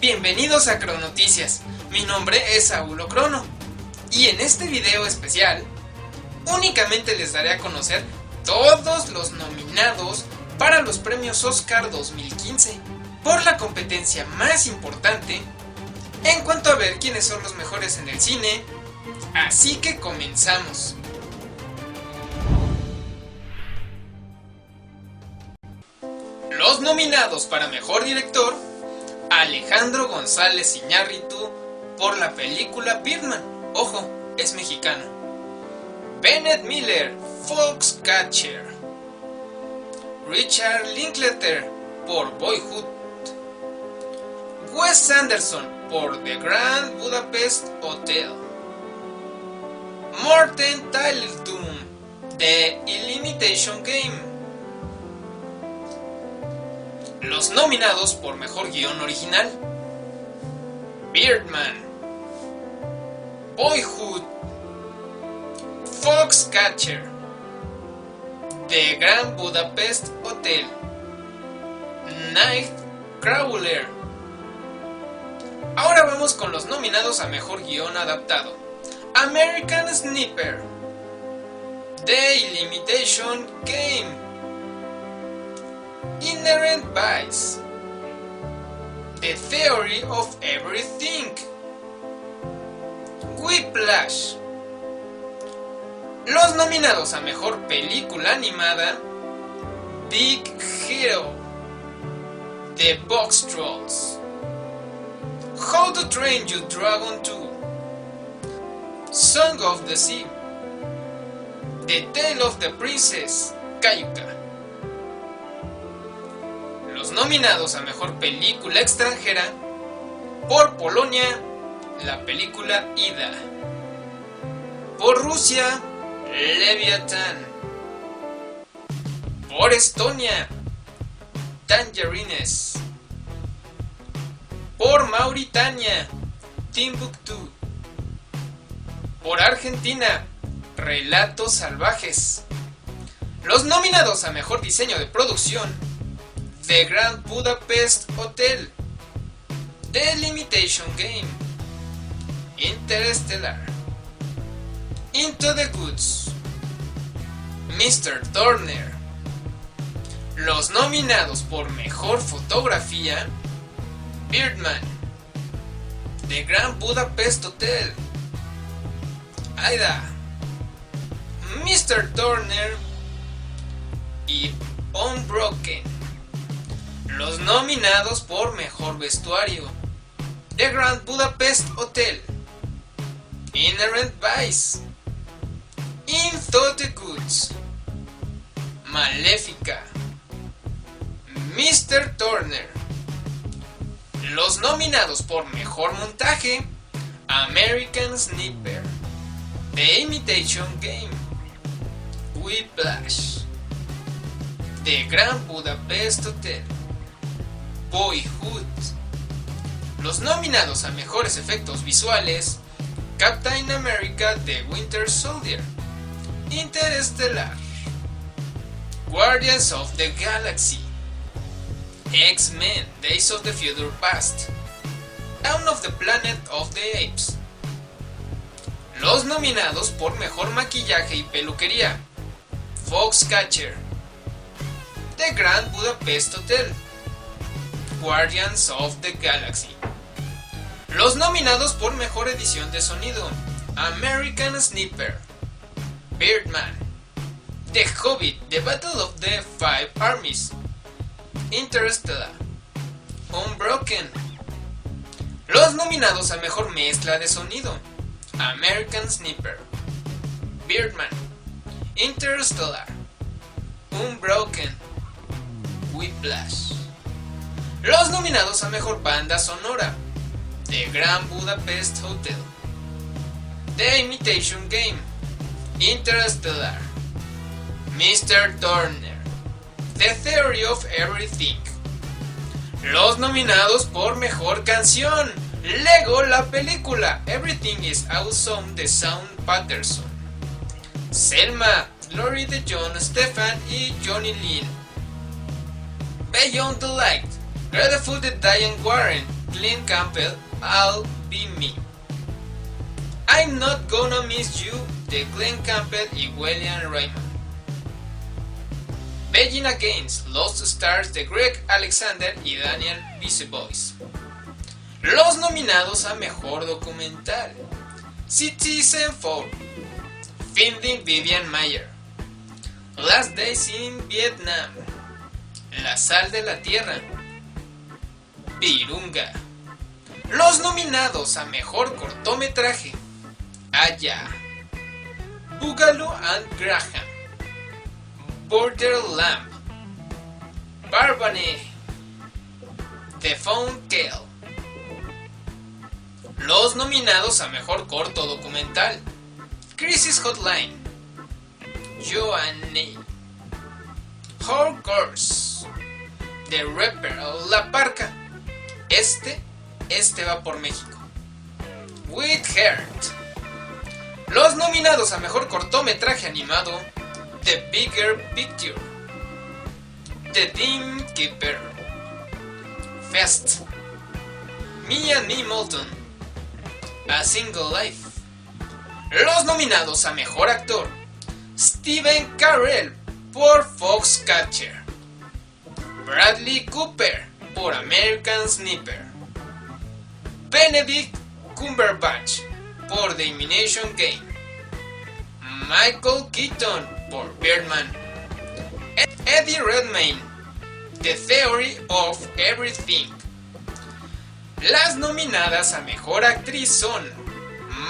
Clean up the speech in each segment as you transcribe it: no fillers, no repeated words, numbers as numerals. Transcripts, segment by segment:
Bienvenidos a Cronoticias, mi nombre es Saulo Crono y en este video especial únicamente les daré a conocer todos los nominados para los premios Oscar 2015 por la competencia más importante en cuanto a ver quiénes son los mejores en el cine, así que comenzamos. Los nominados para Mejor Director: Alejandro González Iñárritu por la película Birdman, ojo, es mexicano. Bennett Miller, Foxcatcher. Richard Linklater por Boyhood. Wes Anderson por The Grand Budapest Hotel. Morten Tyldum, The Imitation Game. Los nominados por Mejor Guión Original: Birdman, Boyhood, Foxcatcher, The Grand Budapest Hotel, Nightcrawler. Ahora vamos con los nominados a Mejor Guión Adaptado: American Sniper, The Imitation Game, Inherent Vice, The Theory of Everything, Whiplash. Los nominados a Mejor Película Animada: Big Hero, The Box Trolls, How to Train Your Dragon 2, Song of the Sea, The Tale of the Princess Kaguya. Los nominados a Mejor Película Extranjera: por Polonia, la película Ida; por Rusia, Leviathan; por Estonia, Tangerines; por Mauritania, Timbuktu; por Argentina, Relatos Salvajes. Los nominados a Mejor Diseño de Producción: The Grand Budapest Hotel, The Imitation Game, Interstellar, Into the Woods, Mr. Turner. Los nominados por Mejor Fotografía: Birdman, The Grand Budapest Hotel, Aida, Mr. Turner y Unbroken. Los nominados por Mejor Vestuario: The Grand Budapest Hotel, Inherent Vice, Into the Woods, Maléfica, Mr. Turner. Los nominados por Mejor Montaje: American Sniper, The Imitation Game, Whiplash, The Grand Budapest Hotel, Boyhood. Los nominados a Mejores Efectos Visuales: Captain America The Winter Soldier, Interstellar, Guardians of the Galaxy, X-Men Days of the Future Past, Dawn of the Planet of the Apes. Los nominados por Mejor Maquillaje y Peluquería: Foxcatcher, The Grand Budapest Hotel, Guardians of the Galaxy. Los nominados por Mejor Edición de Sonido: American Sniper, Birdman, The Hobbit, The Battle of the Five Armies, Interstellar, Unbroken. Los nominados a Mejor Mezcla de Sonido: American Sniper, Birdman, Interstellar, Unbroken, Whiplash. Los nominados a Mejor Banda Sonora: The Grand Budapest Hotel, The Imitation Game, Interstellar, Mr. Turner, The Theory of Everything. Los nominados por Mejor Canción: Lego, la película, Everything is Awesome de Sean Patterson, Selma, Glory de John Stefan y Johnny Lynn, Beyond the Light, Grateful de Diane Warren, Glenn Campbell, I'll Be Me. I'm Not Gonna Miss You, de Glenn Campbell y William Raymond. Begin Against Lost Stars, de Greg Alexander y Daniel Vicebois. Los nominados a Mejor Documental: Citizenfour, Finding Vivian Maier, Last Days in Vietnam, La Sal de la Tierra, Virunga. Los nominados a Mejor Cortometraje: Aya, Boogaloo and Graham, Borderland, Barbany, The Phone Call. Los nominados a Mejor Corto Documental: Crisis Hotline, Joanne, Whole Course, The Rapper, La Parca. Este va por México. With Heart. Los nominados a Mejor Cortometraje Animado: The Bigger Picture, The Dim Keeper, Fest, Me and Me Moulton, A Single Life. Los nominados a Mejor Actor: Stephen Carell por Foxcatcher, Bradley Cooper por American Sniper, Benedict Cumberbatch por The Imitation Game, Michael Keaton por Birdman, Eddie Redmayne, The Theory of Everything. Las nominadas a Mejor Actriz son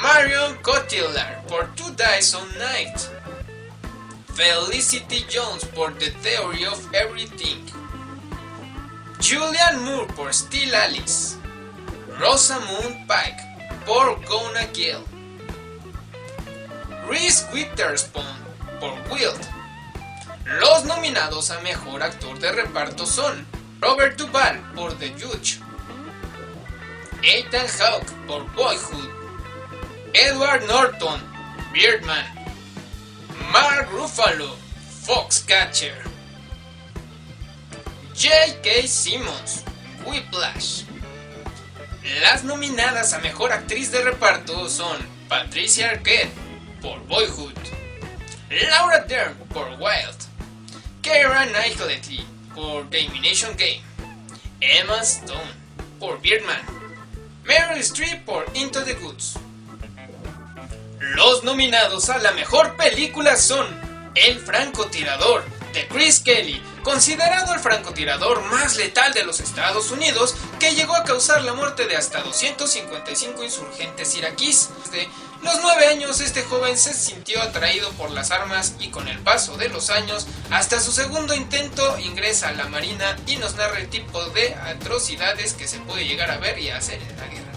Marion Cotillard por Two Days on Night, Felicity Jones por The Theory of Everything, Julianne Moore por Still Alice, Rosamund Pike por Gonna Kill, Reese Witherspoon por Wild. Los nominados a Mejor Actor de Reparto son Robert Duvall por The Judge, Ethan Hawke por Boyhood, Edward Norton, Birdman, Mark Ruffalo, Foxcatcher, J.K. Simmons, Whiplash. Las nominadas a Mejor Actriz de Reparto son Patricia Arquette por Boyhood, Laura Dern por Wild, Keira Knightley por The Imitation Game, Emma Stone por Birdman, Meryl Streep por Into the Woods. Los nominados a la Mejor Película son El Francotirador, de Chris Kelly, considerado el francotirador más letal de los Estados Unidos, que llegó a causar la muerte de hasta 255 insurgentes iraquíes. Desde los 9 años este joven se sintió atraído por las armas y con el paso de los años, hasta su segundo intento, ingresa a la Marina y nos narra el tipo de atrocidades que se puede llegar a ver y hacer en la guerra.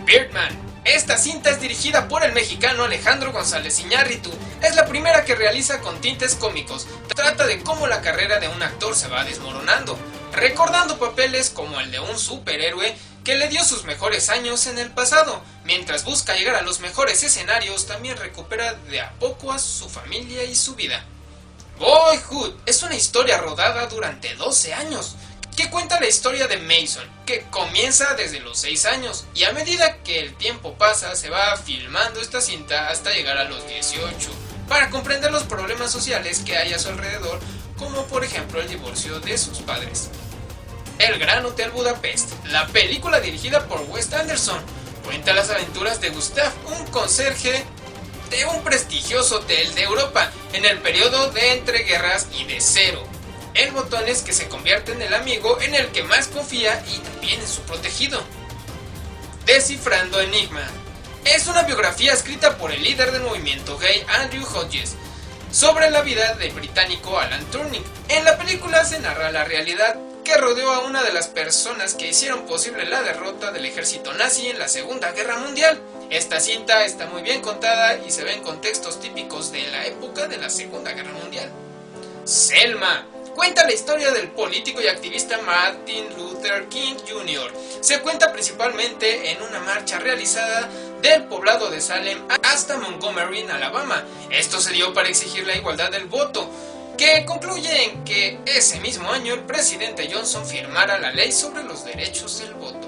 Birdman. Esta cinta es dirigida por el mexicano Alejandro González Iñárritu. Es la primera que realiza con tintes cómicos. Trata de cómo la carrera de un actor se va desmoronando, recordando papeles como el de un superhéroe que le dio sus mejores años en el pasado. Mientras busca llegar a los mejores escenarios, también recupera de a poco a su familia y su vida. Boyhood es una historia rodada durante 12 años, que cuenta la historia de Mason, que comienza desde los 6 años, y a medida que el tiempo pasa se va filmando esta cinta hasta llegar a los 18, para comprender los problemas sociales que hay a su alrededor, como por ejemplo el divorcio de sus padres. El Gran Hotel Budapest, la película dirigida por Wes Anderson, cuenta las aventuras de Gustav, un conserje de un prestigioso hotel de Europa, en el periodo de entreguerras y de Cero. El botones que se convierte en el amigo en el que más confía y también en su protegido. Descifrando Enigma. Es una biografía escrita por el líder del movimiento gay Andrew Hodges sobre la vida del británico Alan Turing. En la película se narra la realidad que rodeó a una de las personas que hicieron posible la derrota del ejército nazi en la Segunda Guerra Mundial. Esta cinta está muy bien contada y se ven contextos típicos de la época de la Segunda Guerra Mundial. Selma. Cuenta la historia del político y activista Martin Luther King Jr. Se cuenta principalmente en una marcha realizada del poblado de Salem hasta Montgomery, en Alabama. Esto se dio para exigir la igualdad del voto, que concluye en que ese mismo año el presidente Johnson firmara la ley sobre los derechos del voto.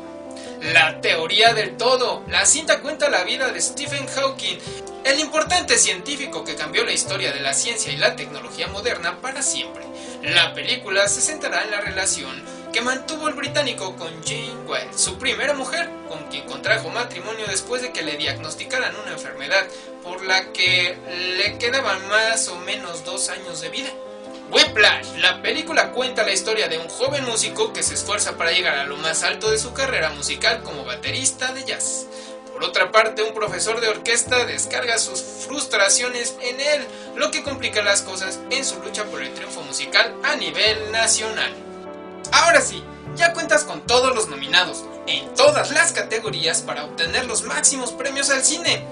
La teoría del todo. La cinta cuenta la vida de Stephen Hawking, el importante científico que cambió la historia de la ciencia y la tecnología moderna para siempre. La película se centrará en la relación que mantuvo el británico con Jane Wells, su primera mujer, con quien contrajo matrimonio después de que le diagnosticaran una enfermedad por la que le quedaban más o menos 2 años de vida. Whiplash. La película cuenta la historia de un joven músico que se esfuerza para llegar a lo más alto de su carrera musical como baterista de jazz. Por otra parte, un profesor de orquesta descarga sus frustraciones en él, lo que complica las cosas en su lucha por el triunfo musical a nivel nacional. Ahora sí, ya cuentas con todos los nominados en todas las categorías para obtener los máximos premios al cine.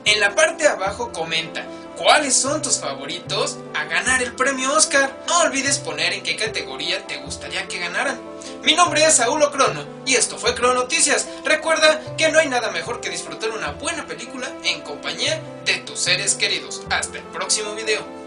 En la parte de abajo comenta ¿cuáles son tus favoritos a ganar el premio Oscar? No olvides poner en qué categoría te gustaría que ganaran. Mi nombre es Saulo Crono y esto fue Cronoticias. Recuerda que no hay nada mejor que disfrutar una buena película en compañía de tus seres queridos. Hasta el próximo video.